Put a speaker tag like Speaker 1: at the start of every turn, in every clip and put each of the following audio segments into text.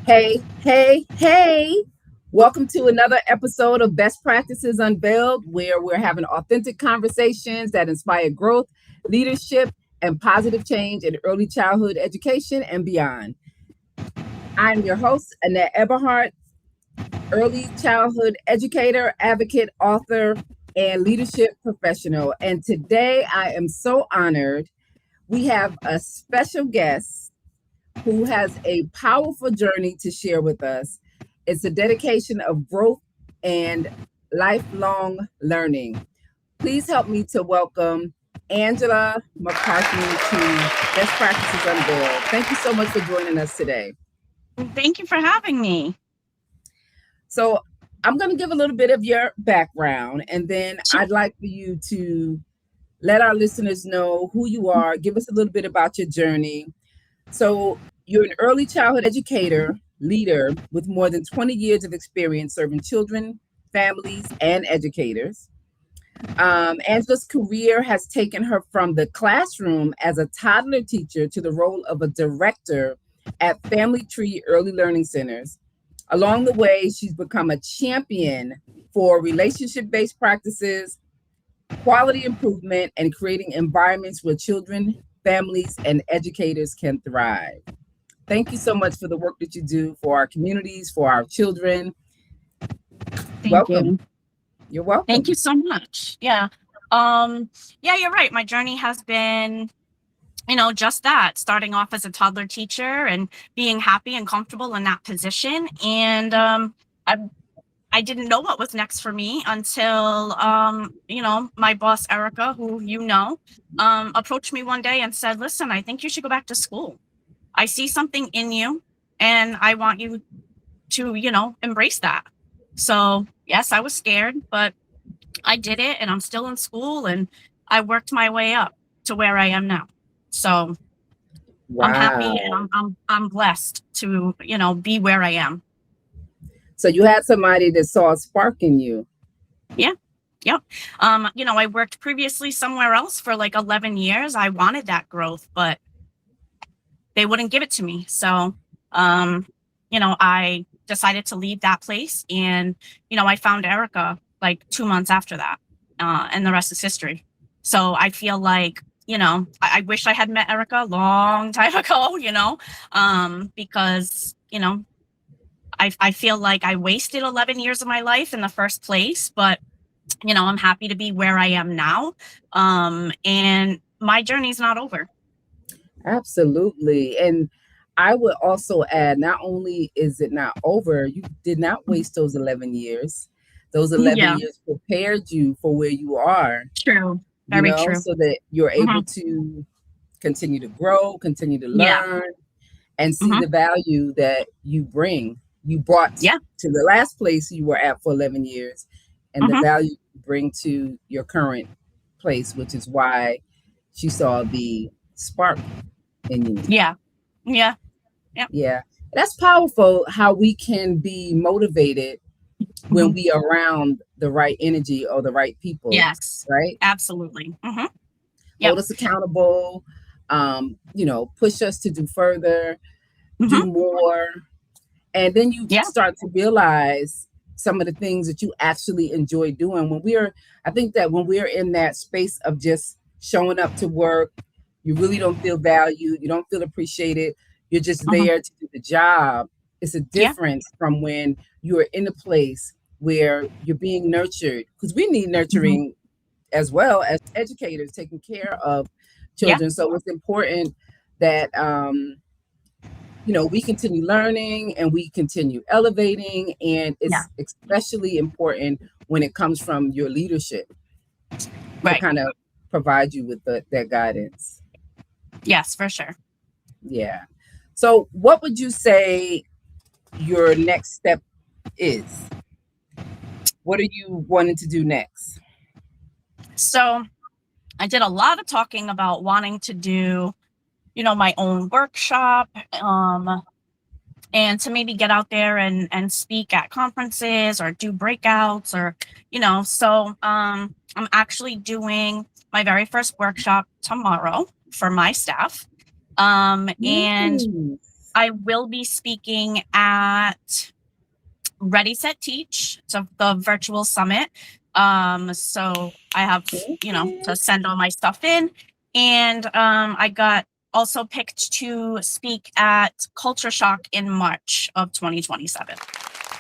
Speaker 1: Hey, hey, hey. Welcome to another episode of Best Practices Unveiled, where we're having authentic conversations that inspire growth, leadership, and positive change in early childhood education and beyond. I'm your host, Annette Eberhardt, early childhood educator, advocate, author, and leadership professional. And today I am so honored. We have a special guest who has a powerful journey to share with us. It's a dedication of growth and lifelong learning. Please help me to welcome Angela McCarthy to Best Practices Unveiled. Thank you so much for joining us today.
Speaker 2: Thank you for having me.
Speaker 1: So, I'm going to give a little bit of your background, and then
Speaker 2: Sure.
Speaker 1: I'd like for you to let our listeners know who you are, give us a little bit about your journey. So, you're an early childhood educator, leader with more than 20 years of experience serving children, families, and educators. Angela's career has taken her from the classroom as a toddler teacher to the role of a director at Family Tree Early Learning Centers. Along the way, she's become a champion for relationship based practices, quality improvement, and creating environments where children, families, and educators can thrive. Thank you so much for the work that you do for our communities, for our children.
Speaker 2: Thank
Speaker 1: Welcome.
Speaker 2: you.
Speaker 1: You're
Speaker 2: Thank you
Speaker 1: welcome.
Speaker 2: so much. Yeah, you're right. My journey has been, just that, starting off as a toddler teacher and being happy and comfortable in that position. And I I didn't know what was next for me until my boss Erica, who approached me one day and said, "Listen, I think you should go back to school. I see something in you, and I want you to, embrace that." So, yes, I was scared, but I did it and I'm still in school and I worked my way up to where I am now. So, I'm happy and
Speaker 1: Wow.
Speaker 2: I'm blessed to, be where I am.
Speaker 1: So you had somebody that saw a spark in you.
Speaker 2: Yeah. Yep. I worked previously somewhere else for like 11 years. I wanted that growth, but they wouldn't give it to me. So, I decided to leave that place and, I found Erica like 2 months after that. And the rest is history. So I feel like, I wish I had met Erica a long time ago, because, I feel like I wasted 11 years of my life in the first place, but, I'm happy to be where I am now. And my journey's not over.
Speaker 1: Absolutely. And I would also add, not only is it not over, you did not waste those 11 years. Those 11
Speaker 2: Yeah,
Speaker 1: years prepared you for where you are,
Speaker 2: true. Very true.
Speaker 1: so that you're
Speaker 2: Hmm.
Speaker 1: able to continue to grow, continue to
Speaker 2: Yeah.
Speaker 1: learn, and see
Speaker 2: Hmm.
Speaker 1: the value that you brought
Speaker 2: Yeah.
Speaker 1: to the last place you were at for 11 years, and the
Speaker 2: Hmm.
Speaker 1: value you bring to your current place, which is why she saw the spark in you.
Speaker 2: Yeah. Yeah. Yeah.
Speaker 1: Yeah, that's powerful how we can be motivated when
Speaker 2: Hmm.
Speaker 1: we are around the right energy or the right people,
Speaker 2: Yes.
Speaker 1: right?
Speaker 2: Absolutely. Hmm. Yep.
Speaker 1: Hold us accountable, push us to do further, do
Speaker 2: Hmm.
Speaker 1: more. And then you
Speaker 2: Yeah.
Speaker 1: start to realize some of the things that you actually enjoy doing. I think that when we're in that space of just showing up to work, you really don't feel valued, you don't feel appreciated, you're just
Speaker 2: Hmm.
Speaker 1: there to do the job. It's a
Speaker 2: Yeah.
Speaker 1: difference from when you are in a place where you're being nurtured, because we need
Speaker 2: Hmm.
Speaker 1: nurturing as well as educators taking care of
Speaker 2: Yeah.
Speaker 1: children. So it's important that we continue learning and we continue elevating, and
Speaker 2: Yeah.
Speaker 1: it's especially important when it comes from your leadership to
Speaker 2: Right.
Speaker 1: kind of provide you with that guidance.
Speaker 2: Yes, for sure.
Speaker 1: Yeah. So what would you say your next step is? What are you wanting to do next?
Speaker 2: So I did a lot of talking about wanting to do, my own workshop, and to maybe get out there and speak at conferences or do breakouts or, I'm actually doing my very first workshop tomorrow for my staff. And
Speaker 1: Nice.
Speaker 2: I will be speaking at Ready Set Teach, so the virtual summit. So I have, to send all my stuff in, and I got also picked to speak at Culture Shock in March of 2027.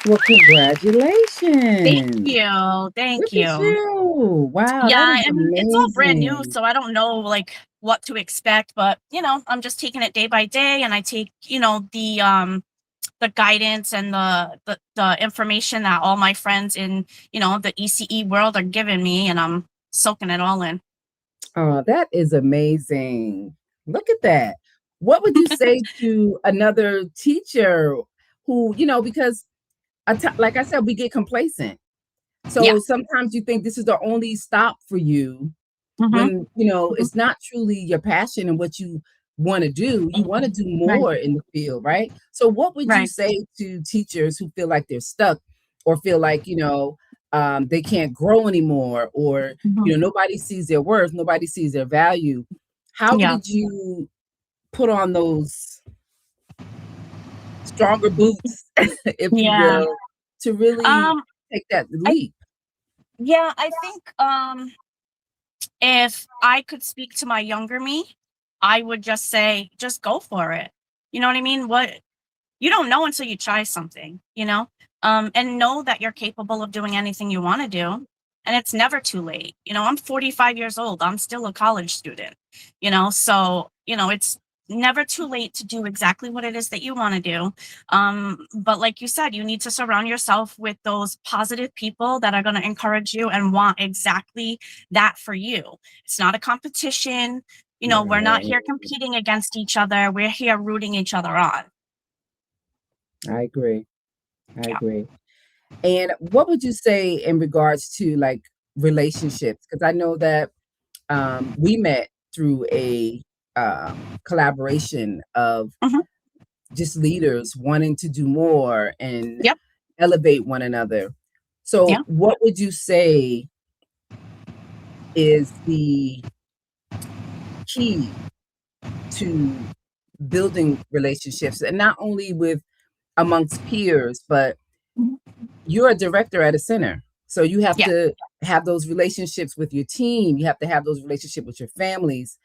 Speaker 1: Well, congratulations.
Speaker 2: Thank
Speaker 1: Look at
Speaker 2: you.
Speaker 1: you. Wow, that
Speaker 2: Yeah,
Speaker 1: is
Speaker 2: and it's all brand new,
Speaker 1: amazing.
Speaker 2: so I don't know like what to expect, but I'm just taking it day by day, and I take the guidance and the information that all my friends in the ECE world are giving me, and I'm soaking it all in.
Speaker 1: Oh, that is amazing. Look at that. What would you say to another teacher who, because like I said, we get complacent.
Speaker 2: Yeah.
Speaker 1: So sometimes you think this is the only stop for you
Speaker 2: Mm-hmm.
Speaker 1: when,
Speaker 2: Hmm.
Speaker 1: it's not truly your passion and what you want to do. You want to do
Speaker 2: Right.
Speaker 1: more in the field, right? So what would you
Speaker 2: Right.
Speaker 1: say to teachers who feel like they're stuck or feel like, they can't grow anymore or,
Speaker 2: Hmm.
Speaker 1: nobody sees their worth, nobody sees their value. How
Speaker 2: Yeah.
Speaker 1: did you put on those stronger boots, if you
Speaker 2: Yeah.
Speaker 1: will, to really
Speaker 2: Um.
Speaker 1: take that
Speaker 2: I
Speaker 1: leap?
Speaker 2: Yeah. I think if I could speak to my younger me, I would just say, just go for it. You know what I mean? What You don't know until you try something. And know that you're capable of doing anything you want to do. And it's never too late. I'm 45 years old. I'm still a college student. So, it's never too late to do exactly what it is that you want to do. But like you said, you need to surround yourself with those positive people that are going to encourage you and want exactly that for you. It's not a competition. We're not
Speaker 1: Right.
Speaker 2: here competing against each other. We're here rooting each other on.
Speaker 1: I agree. I
Speaker 2: Yeah.
Speaker 1: agree. And what would you say in regards to like relationships? Because I know that we met through a collaboration of
Speaker 2: Mhm.
Speaker 1: just leaders wanting to do more and
Speaker 2: Yep.
Speaker 1: elevate one another. So,
Speaker 2: Yeah.
Speaker 1: what would you say is the key to building relationships and not only with amongst peers, but
Speaker 2: Mhm.
Speaker 1: you're a director at a center. So you have
Speaker 2: Yeah.
Speaker 1: to have those relationships with your team. You have to have those relationships with your families.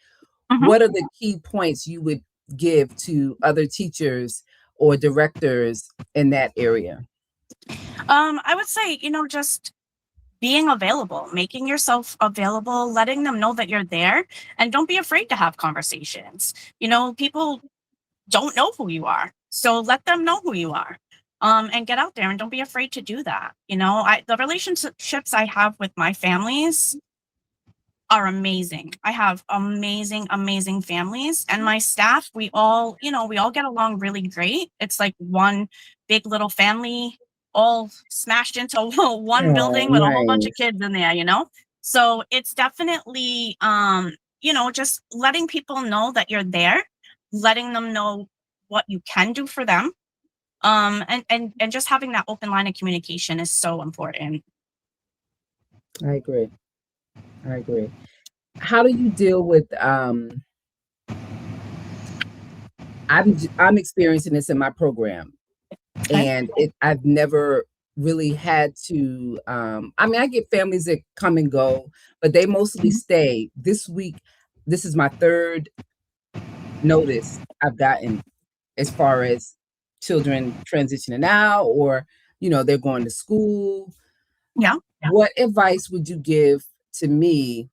Speaker 2: Mhm.
Speaker 1: What are the key points you would give to other teachers or directors in that area?
Speaker 2: I would say, just being available, making yourself available, letting them know that you're there, and don't be afraid to have conversations. People don't know who you are, so let them know who you are. And get out there and don't be afraid to do that. The relationships I have with my families are amazing. I have amazing, amazing families, and my staff, we all get along really great. It's like one big little family all smashed into one
Speaker 1: Oh,
Speaker 2: building with a whole bunch of
Speaker 1: nice.
Speaker 2: kids in there. So it's definitely just letting people know that you're there, letting them know what you can do for them. And just having that open line of communication is so important.
Speaker 1: I agree. I agree. How do you deal with I'm experiencing this in my program
Speaker 2: Okay.
Speaker 1: and I've never really had to I mean I get families that come and go, but they mostly
Speaker 2: Mhm.
Speaker 1: stay. This week, this is my third notice I've gotten as far as children transitioning out or they're going to school.
Speaker 2: Yeah.
Speaker 1: What advice would you give to me,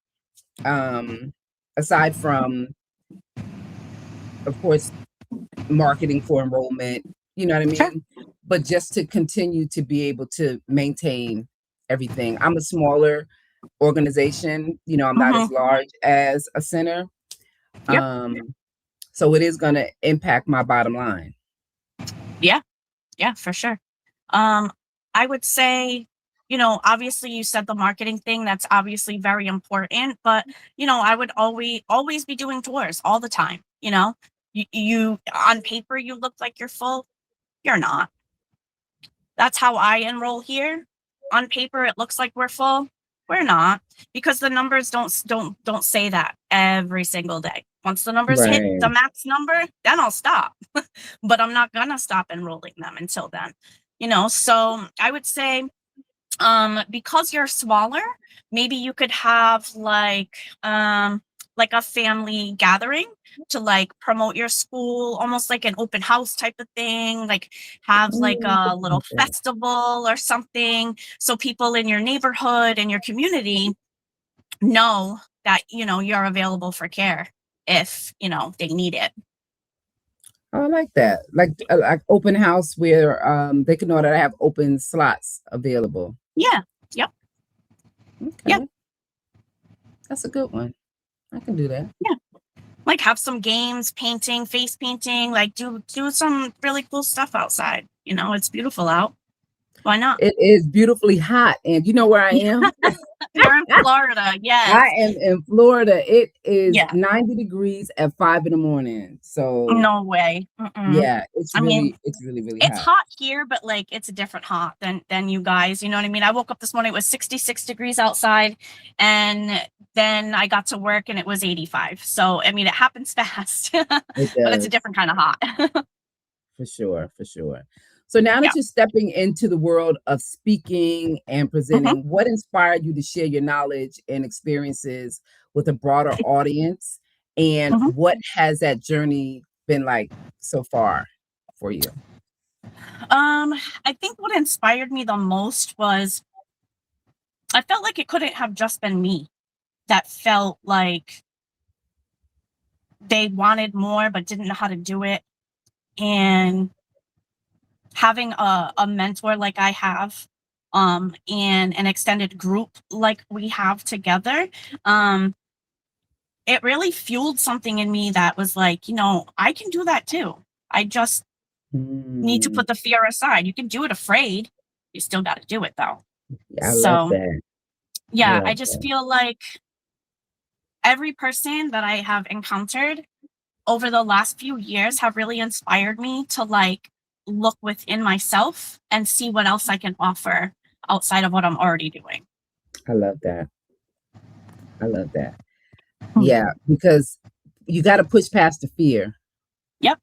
Speaker 1: um aside from, of course, marketing for enrollment, you know what I
Speaker 2: Sure.
Speaker 1: mean? But just to continue to be able to maintain everything. I'm a smaller organization, I'm not as
Speaker 2: Hmm.
Speaker 1: large as a center.
Speaker 2: Yep.
Speaker 1: So it is gonna impact my bottom line.
Speaker 2: Yeah. Yeah, for sure. Um, I would say, obviously you said the marketing thing, that's obviously very important, but I would always be doing tours all the time. You on paper you look like you're full, you're not. That's how I enroll here. On paper it looks like we're full. we're not, because the numbers don't say that every single day. Once the numbers hit the max number, then I'll stop. But I'm not gonna stop enrolling them until then. So I would say, because you're smaller, maybe you could have like a family gathering to like promote your school, almost like an open house type of thing, like have like a little festival or something, so people in your neighborhood and your community know that you're available for care if they need it.
Speaker 1: Oh, I like that. Like open house where they can know that I have open slots available.
Speaker 2: Yeah. Yep.
Speaker 1: Okay.
Speaker 2: Yep.
Speaker 1: That's a good one. I can do that.
Speaker 2: Yeah. Like have some games, painting, face painting, like do some really cool stuff outside. It's beautiful out. Why not?
Speaker 1: It is beautifully hot, and you know where I am?
Speaker 2: You're in Florida, yes.
Speaker 1: I am in Florida. It is
Speaker 2: Yeah.
Speaker 1: 90 degrees at 5 in the morning. So
Speaker 2: No way.
Speaker 1: yeah, it's really
Speaker 2: it's
Speaker 1: hot.
Speaker 2: hot here, but like it's a different hot than you guys. You know what I mean? I woke up this morning, it was 66 degrees outside, and then I got to work and it was 85. So I mean, it happens fast,
Speaker 1: It
Speaker 2: but it's a
Speaker 1: does.
Speaker 2: different kind of hot.
Speaker 1: For sure, for sure. So now that
Speaker 2: Yeah.
Speaker 1: you're stepping into the world of speaking and presenting, what inspired you to share your knowledge and experiences with a broader audience? And what has that journey been like so far for you?
Speaker 2: I think what inspired me the most was I felt like it couldn't have just been me that felt like they wanted more but didn't know how to do it. And having a mentor like I have, and an extended group like we have together, it really fueled something in me that was like, I can do that too. I just need to put the fear aside. You can do it afraid. You still got to do it though.
Speaker 1: I love
Speaker 2: So
Speaker 1: that.
Speaker 2: yeah, I just feel like every person that I have encountered over the last few years have really inspired me to like look within myself and see what else I can offer outside of what I'm already doing.
Speaker 1: I love that. I love that. Yeah, because you got to push past the fear.
Speaker 2: Yep.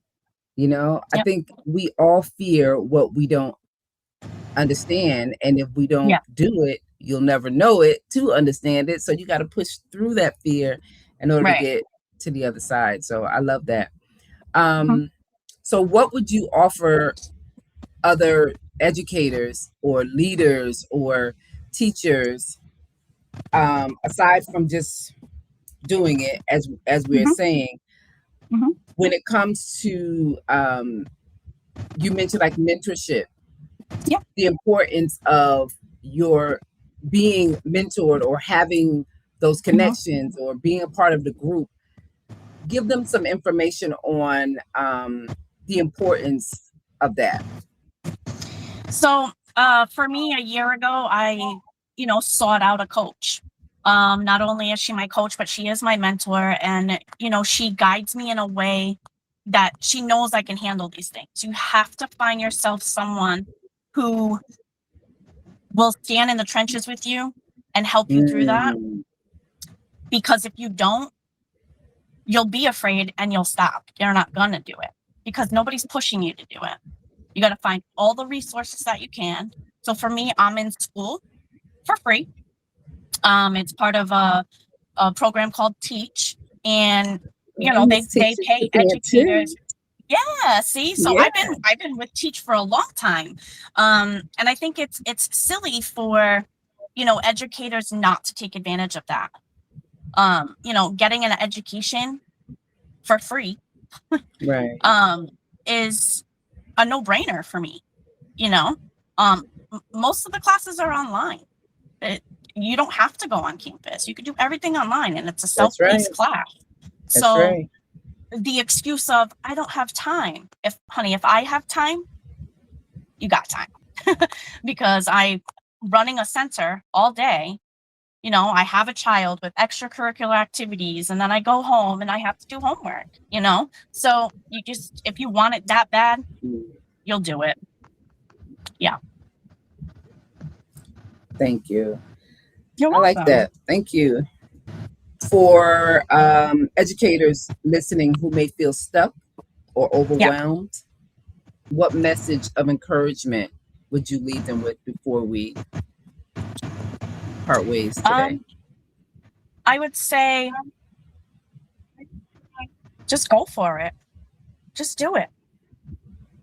Speaker 1: I think we all fear what we don't understand. And if we don't do it, you'll never know it to understand it. So you got to push through that fear in order to get to the other side. So I love that. So what would you offer other educators or leaders or teachers, aside from just doing it as we're saying, when it comes to you mentioned like mentorship, the importance of your being mentored or having those connections or being a part of the group? Give them some information on the importance of that.
Speaker 2: So for me, a year ago, I sought out a coach. Not only is she my coach, but she is my mentor, and she guides me in a way that she knows I can handle these things. You have to find yourself someone who will stand in the trenches with you and help you through that, because if you don't, you'll be afraid and you'll stop. You're not gonna do it because nobody's pushing you to do it. You got to find all the resources that you can. So for me, I'm in school for free. It's part of a program called Teach, and they pay educators. Yeah, see, so I've been with Teach for a long time, and I think it's silly for educators not to take advantage of that. Getting an education for free, is a no-brainer for me. Most of the classes are online. You don't have to go on campus. You can do everything online, and it's a self-paced class. So the excuse of I don't have time, if I have time, you got time. Because I'm running a center all day. I have a child with extracurricular activities, and then I go home and I have to do homework, so if you want it that bad, you'll do it. Yeah.
Speaker 1: Thank you.
Speaker 2: You're
Speaker 1: I like
Speaker 2: welcome.
Speaker 1: that. Thank you. For educators listening who may feel stuck or
Speaker 2: Yeah.
Speaker 1: overwhelmed, what message of encouragement would you leave them with before we part ways today?
Speaker 2: I would say just go for it. Just do it.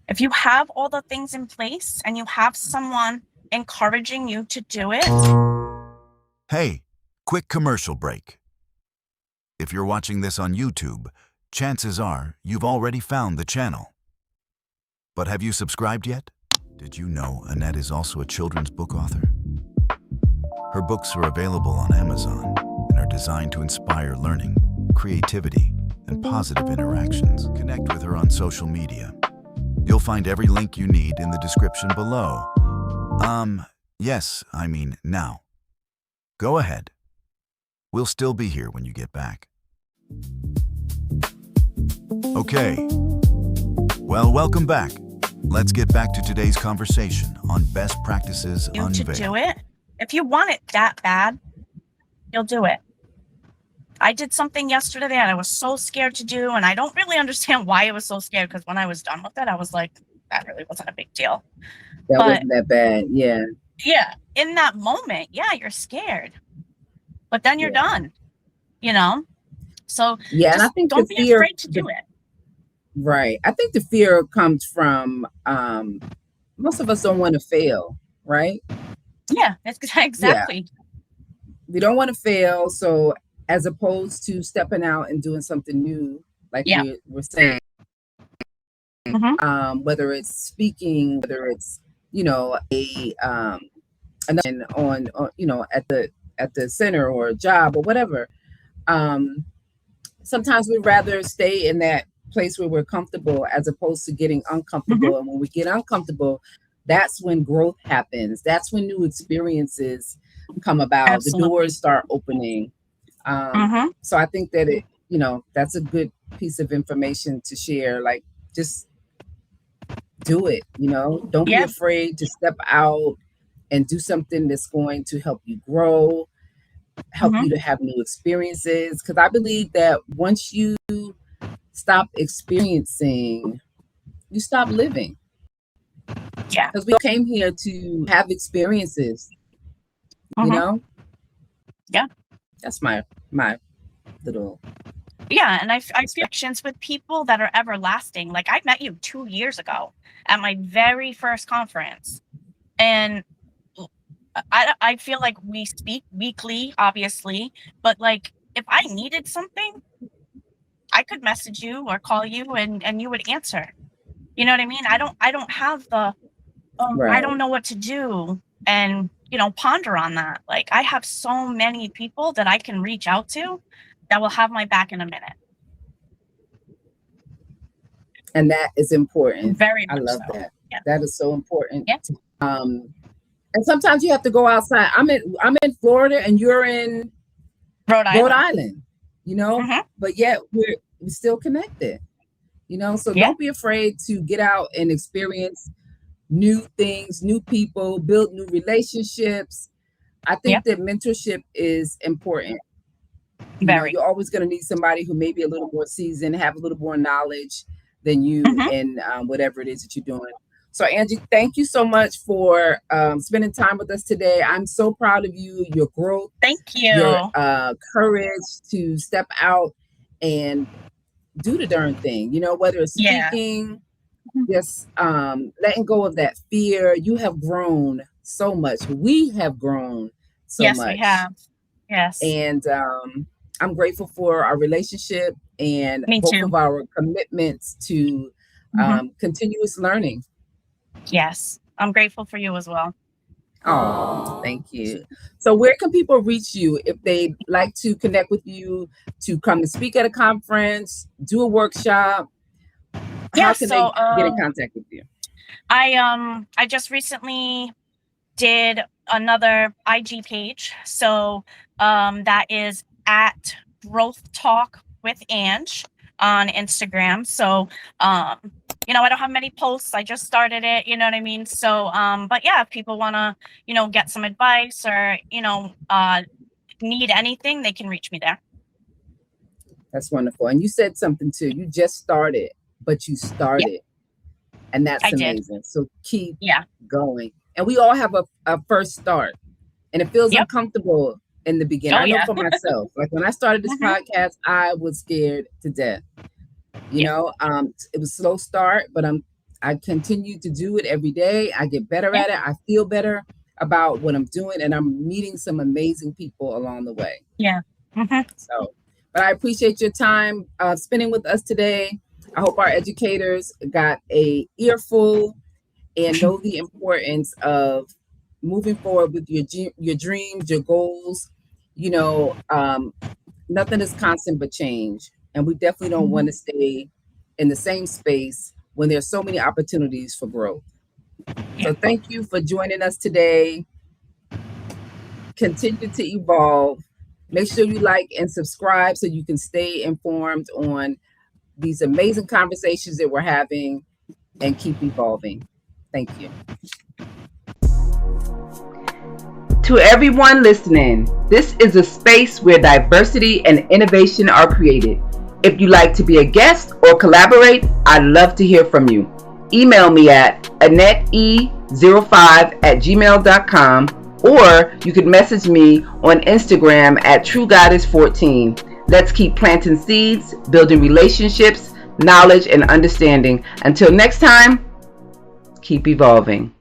Speaker 2: If you have all the things in place and you have someone encouraging you to do it.
Speaker 3: Hey, quick commercial break. If you're watching this on YouTube, chances are you've already found the channel. But have you subscribed yet? Did you know Annette is also a children's book author? Her books are available on Amazon and are designed to inspire learning, creativity, and positive interactions. Connect with her on social media. You'll find every link you need in the description below. Yes, I mean now. Go ahead. We'll still be here when you get back. Okay. Well, welcome back. Let's get back to today's conversation on best practices
Speaker 2: You to
Speaker 3: unveiled.
Speaker 2: do it. If you want it that bad, you'll do it. I did something yesterday that I was so scared to do, and I don't really understand why I was so scared, because when I was done with it, I was like, that really wasn't a big deal.
Speaker 1: That wasn't that bad. Yeah.
Speaker 2: Yeah, in that moment, yeah, you're scared, but then you're done, you know? So
Speaker 1: Yeah, and I
Speaker 2: just
Speaker 1: think
Speaker 2: don't
Speaker 1: the
Speaker 2: be
Speaker 1: fear,
Speaker 2: afraid to do it.
Speaker 1: right. I think the fear comes from most of us don't want to fail, right?
Speaker 2: Yeah, exactly.
Speaker 1: We don't want to fail. So as opposed to stepping out and doing something new, like
Speaker 2: Yeah.
Speaker 1: we're saying,
Speaker 2: Mhm.
Speaker 1: whether it's speaking, whether it's, a another on at the center or a job or whatever. Sometimes we'd rather stay in that place where we're comfortable as opposed to getting uncomfortable. And when we get uncomfortable, that's when growth happens. That's when new experiences come about. The
Speaker 2: Absolutely.
Speaker 1: doors start opening. So I think that that's a good piece of information to share. Like, just do it. Don't be
Speaker 2: Yeah.
Speaker 1: afraid to step out and do something that's going to help you grow, help you to have new experiences. Because I believe that once you stop experiencing, you stop living.
Speaker 2: Yeah.
Speaker 1: Because we came here to have experiences,
Speaker 2: Yeah.
Speaker 1: That's my little.
Speaker 2: Yeah, and I feel connections with people that are everlasting. Like, I met you 2 years ago at my very first conference, and I feel like we speak weekly, obviously, but, like, if I needed something, I could message you or call you, and you would answer. You know what I mean? I don't have the, I don't know what to do, and, ponder on that. Like, I have so many people that I can reach out to that will have my back in a minute.
Speaker 1: And that is important.
Speaker 2: Very
Speaker 1: I
Speaker 2: much
Speaker 1: love
Speaker 2: so.
Speaker 1: that.
Speaker 2: Yeah.
Speaker 1: That is so important.
Speaker 2: Yeah.
Speaker 1: And sometimes you have to go outside. I'm in Florida and you're in
Speaker 2: Rhode
Speaker 1: Island, but yet we're still connected, so don't be afraid to get out and experience new things, new people, build new relationships. I think that mentorship is important. You're always going to need somebody who may be a little more seasoned, have a little more knowledge than you in whatever it is that you're doing. So, Angie, thank you so much for spending time with us today. I'm so proud of you, your growth.
Speaker 2: Thank you.
Speaker 1: Your courage to step out and do the darn thing, whether it's speaking, just letting go of that fear. You have grown so much. We have grown so much.
Speaker 2: Yes, we have. Yes.
Speaker 1: And I'm grateful for our relationship and both of our commitments to continuous learning.
Speaker 2: Yes, I'm grateful for you as well.
Speaker 1: Oh, thank you. So where can people reach you if they'd like to connect with you, to come and speak at a conference, do a workshop? How can they get in contact with you?
Speaker 2: I just recently did another IG page. So that is at Growth Talk with Ange on Instagram. So I don't have many posts. I just started it, you know what I mean? So, but yeah, if people want to, get some advice or, need anything, they can reach me there.
Speaker 1: That's wonderful. And you said something too. You just started, but you started. Yeah. And that's amazing. So keep going. And we all have a first start. And it feels uncomfortable in the beginning. I know for myself. Like when I started this podcast, I was scared to death. It was a slow start, but I continue to do it every day. I get better at it. I feel better about what I'm doing, and I'm meeting some amazing people along the way.
Speaker 2: Yeah.
Speaker 1: So, but I appreciate your time spending with us today. I hope our educators got a earful and know the importance of moving forward with your dreams, your goals. Nothing is constant but change. And we definitely don't want to stay in the same space when there's so many opportunities for growth. So thank you for joining us today. Continue to evolve. Make sure you like and subscribe so you can stay informed on these amazing conversations that we're having, and keep evolving. Thank you. To everyone listening, this is a space where diversity and innovation are created. If you'd like to be a guest or collaborate, I'd love to hear from you. Email me at AnnetteE05@gmail.com, or you could message me on Instagram at TrueGoddess14. Let's keep planting seeds, building relationships, knowledge, and understanding. Until next time, keep evolving.